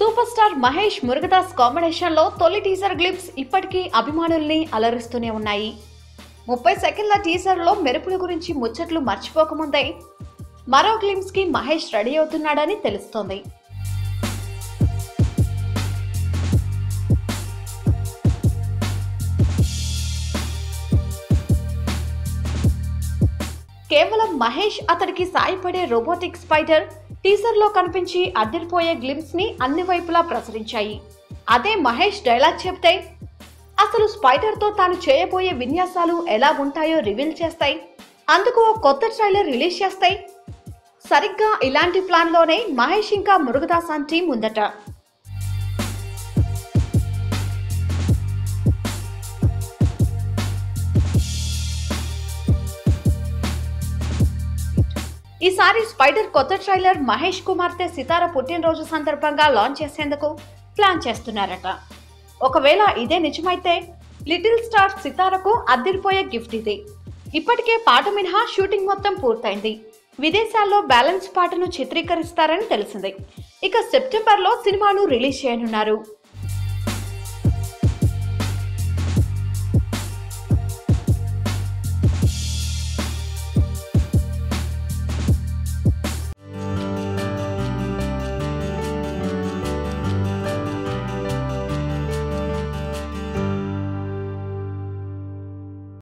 Super star Mahesh Murugadoss combination లో తొలి teaser glimpse ఇప్పటికీ అభిమానుల్ని అలరిస్తూనే ఉన్నాయి. 30 సెకండ్ల టీజర్ లో మెరుపుల గురించి ముచ్చట్లు మర్చిపోకముందే మరో గ్లిమ్స్ కి మహేష్ రెడీ అవుతున్నాడని తెలుస్తోంది. కేవలం మహేష్ అతడికి సాయపడే రోబోటిక్ స్పైడర్ టీజర్ లో కనిపించి అదిరిపోయే గ్లిమ్స్ ని అన్ని వైపులా ప్రసరించాయి. అదే మహేష్ డైలాగ్ చెప్తే అసలు స్పైడర్ తో తాను చేయబోయే విన్యాసాలు ఎలా ఉంటాయో రివీల్ చేస్తాయి. అందుకు ఓ కొత్త ట్రైలర్ రిలీజ్ చేస్తాయి. సరిగ్గా ఇలాంటి ప్లాన్ లోనే మహేష్ ఇంకా మురుగదాస్ టీం ఉందట. ఈసారి స్పైడర్ కొత్త ట్రైలర్ మహేష్ కుమార్తె సితార పుట్టినరోజు సందర్భంగా లాంచ్ చేసేందుకు ప్లాన్ చేస్తున్నారట. ఒకవేళ ఇదే నిజమైతే లిటిల్ స్టార్ సితారకు అదిరిపోయే గిఫ్ట్ ఇది. ఇప్పటికే పాట మినహా షూటింగ్ మొత్తం పూర్తయింది. విదేశాల్లో బ్యాలెన్స్ పాటను చిత్రీకరిస్తారని తెలిసింది. ఇక సెప్టెంబర్లో సినిమాను రిలీజ్ చేయనున్నారు.